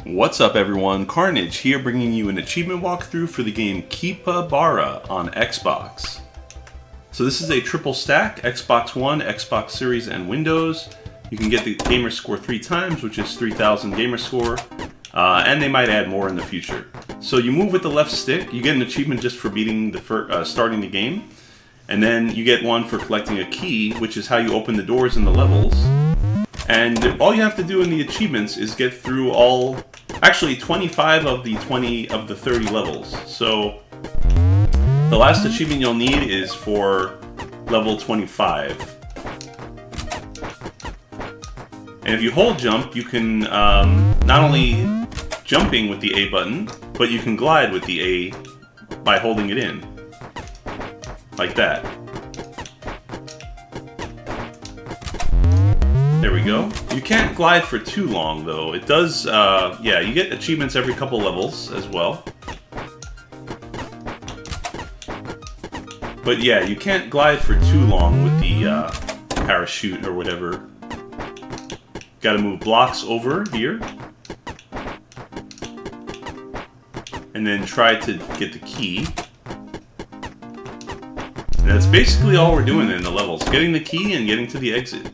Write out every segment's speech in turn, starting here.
What's up everyone, Carnage here bringing you an achievement walkthrough for the game Keypybara on Xbox. So this is a triple stack, Xbox One, Xbox Series, and Windows. You can get the gamer score 3 times, which is 3,000 gamer score, and they might add more in the future. So you move with the left stick, you get an achievement just for beating the starting the game, and then you get one for collecting a key, which is how you open the doors in the levels. And all you have to do in the achievements is get through actually 25 of the 30 levels. So the last achievement you'll need is for level 25. And if you hold jump, you can not only jumping with the A button, but you can glide with the A by holding it in. Like that. There we go. You can't glide for too long though. It does, yeah, you get achievements every couple levels as well. But yeah, you can't glide for too long with the parachute or whatever. Gotta move blocks over here. And then try to get the key. And that's basically all we're doing in the levels. Getting the key and getting to the exit.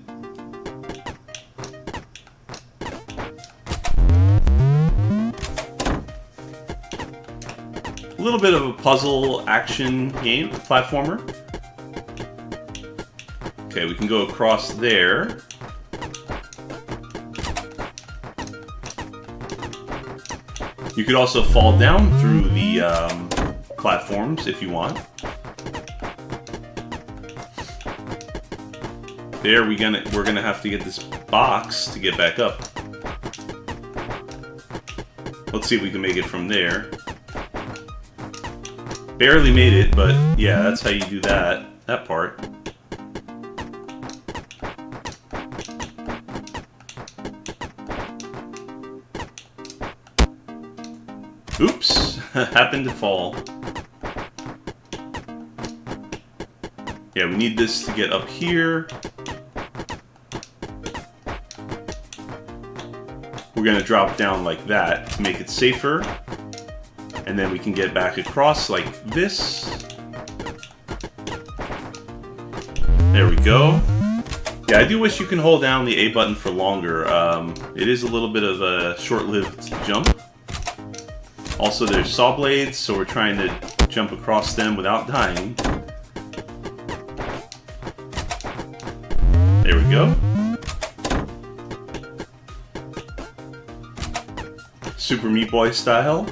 A little bit of a puzzle action game, platformer. Okay, we can go across there. You could also fall down through the platforms if you want. There, we're gonna have to get this box to get back up. Let's see if we can make it from there. Barely made it, but yeah, that's how you do that part. Oops, happened to fall. Yeah, we need this to get up here. We're gonna drop down like that to make it safer. And then we can get back across like this. There we go. Yeah, I do wish you can hold down the A button for longer. It is a little bit of a short-lived jump. Also, there's saw blades, so we're trying to jump across them without dying. There we go. Super Meat Boy style.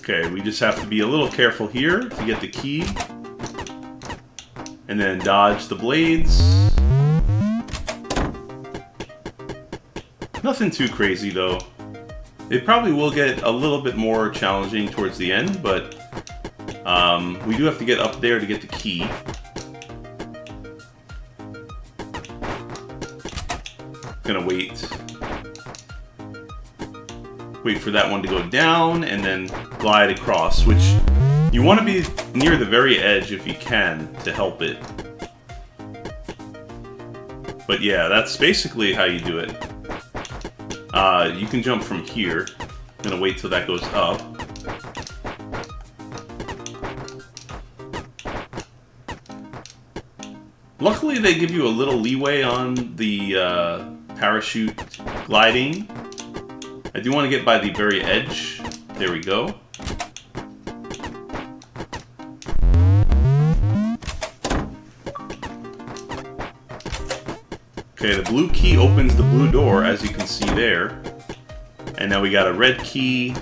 Okay, we just have to be a little careful here to get the key. And then dodge the blades. Nothing too crazy though. It probably will get a little bit more challenging towards the end, but we do have to get up there to get the key. Gonna wait for that one to go down and then glide across, which you want to be near the very edge if you can to help it. But yeah, that's basically how you do it. You can jump from here. I'm gonna wait till that goes up. Luckily they give you a little leeway on the parachute gliding. I do want to get by the very edge. There we go. Okay, the blue key opens the blue door, as you can see there. And now we got a red key.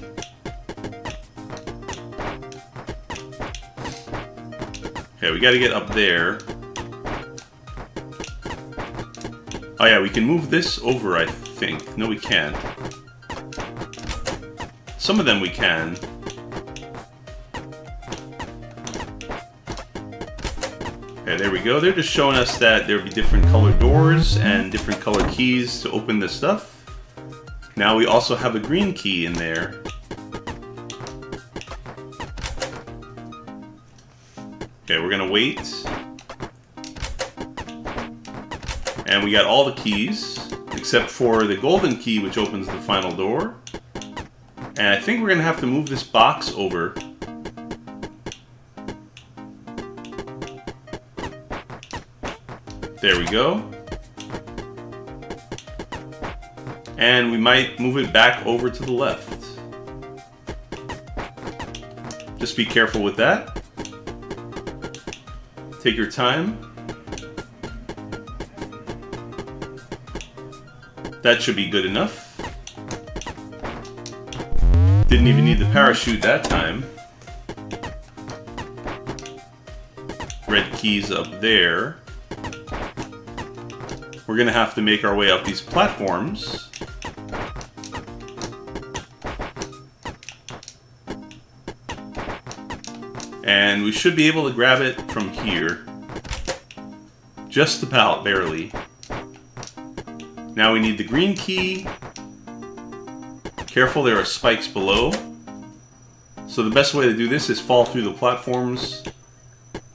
Okay, we gotta get up there. Oh yeah, we can move this over, I think. No, we can't. Some of them we can. Okay, there we go. They're just showing us that there'll be different colored doors and different colored keys to open this stuff. Now we also have a green key in there. Okay, we're gonna wait. And we got all the keys, except for the golden key, which opens the final door. And I think we're gonna have to move this box over. There we go. And we might move it back over to the left. Just be careful with that. Take your time. That should be good enough. Didn't even need the parachute that time. Red keys up there. We're gonna have to make our way up these platforms. And we should be able to grab it from here. Just about, barely. Now we need the green key. Careful, there are spikes below. So the best way to do this is fall through the platforms.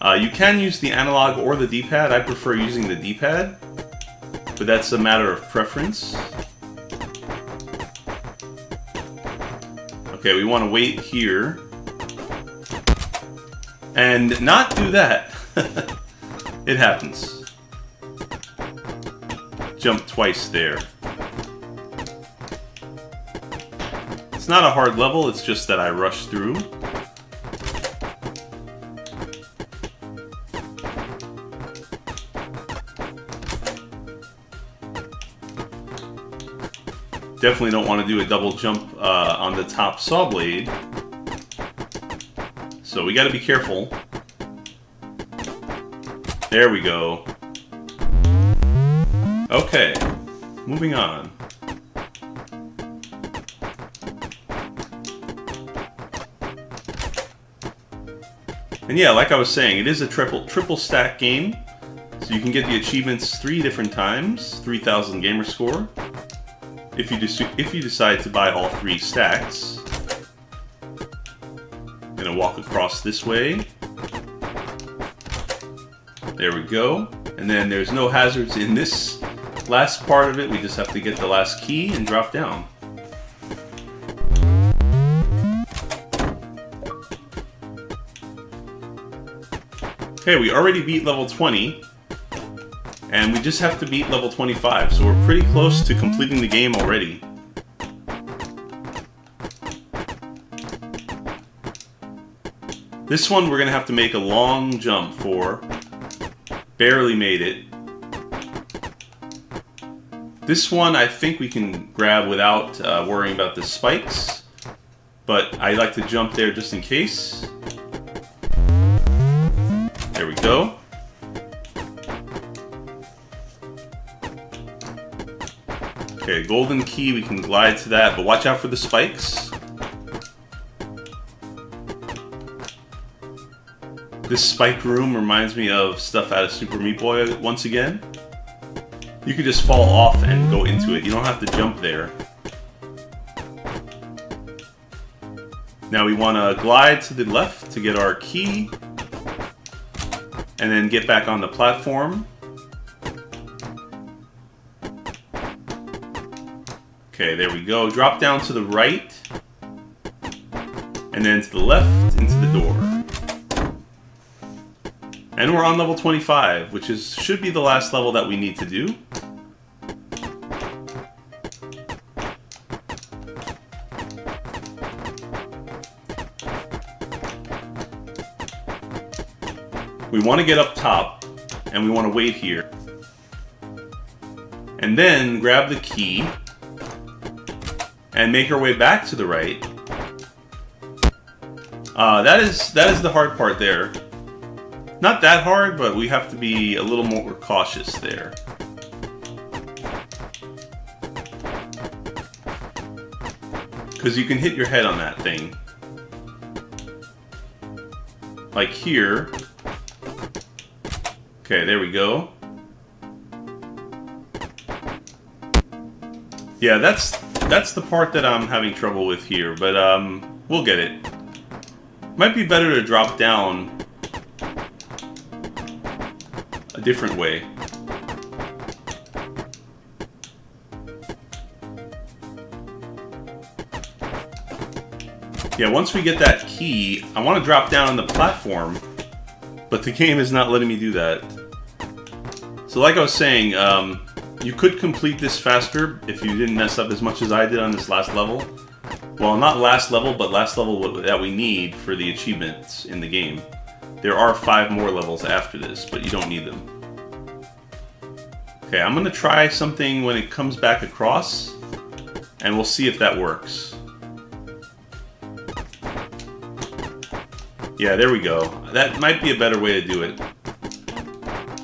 You can use the analog or the D-pad. I prefer using the D-pad, but that's a matter of preference. Okay, we want to wait here. And not do that. It happens. Jump twice there. It's not a hard level, it's just that I rushed through. Definitely don't want to do a double jump on the top saw blade. So we gotta be careful. There we go. Okay, moving on. And yeah, like I was saying, it is a triple stack game. So you can get the achievements 3 different times, 3,000 gamer score. If you decide to buy all 3 stacks. Gonna walk across this way. There we go. And then there's no hazards in this last part of it. We just have to get the last key and drop down. Okay, we already beat level 20. And we just have to beat level 25. So we're pretty close to completing the game already. This one we're going to have to make a long jump for. Barely made it. This one I think we can grab without worrying about the spikes. But I like to jump there just in case. There we go. Okay, golden key, we can glide to that, but watch out for the spikes. This spike room reminds me of stuff out of Super Meat Boy once again. You could just fall off and go into it. You don't have to jump there. Now we want to glide to the left to get our key. And then get back on the platform. Okay, there we go. Drop down to the right. And then to the left into the door. And we're on level 25, which should be the last level that we need to do. We want to get up top, and we want to wait here. And then grab the key, and make our way back to the right. That is the hard part there. Not that hard, but we have to be a little more cautious there. Because you can hit your head on that thing. Like here. Okay, there we go. Yeah, that's the part that I'm having trouble with here, but we'll get it. Might be better to drop down a different way. Yeah, once we get that key, I want to drop down on the platform, but the game is not letting me do that. So like I was saying, you could complete this faster if you didn't mess up as much as I did on this last level. Well, not last level, but last level that we need for the achievements in the game. There are 5 more levels after this, but you don't need them. Okay, I'm going to try something when it comes back across, and we'll see if that works. Yeah, there we go. That might be a better way to do it.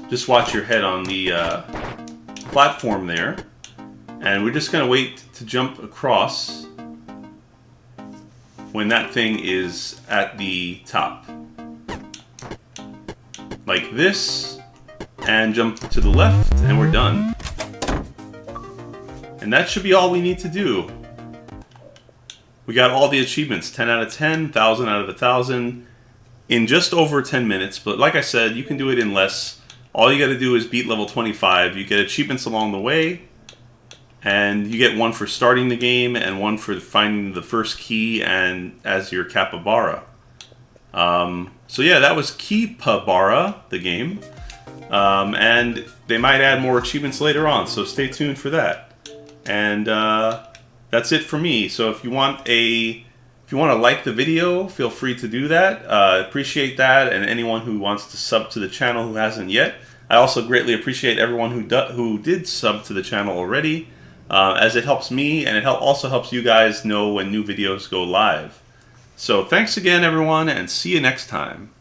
Just watch your head on the platform there, and we're just going to wait to jump across when that thing is at the top. Like this, and jump to the left, and we're done. And that should be all we need to do. We got all the achievements, 10 out of 10, 1,000 out of 1,000, in just over 10 minutes. But like I said, you can do it in less. All you got to do is beat level 25. You get achievements along the way, and you get one for starting the game and one for finding the first key and as your Keypybara. So yeah, that was Keypybara, the game. And they might add more achievements later on, so stay tuned for that. And that's it for me. So if you want to like the video, feel free to do that. Appreciate that, and anyone who wants to sub to the channel who hasn't yet. I also greatly appreciate everyone who did sub to the channel already, as it helps me, and it also helps you guys know when new videos go live. So thanks again, everyone, and see you next time.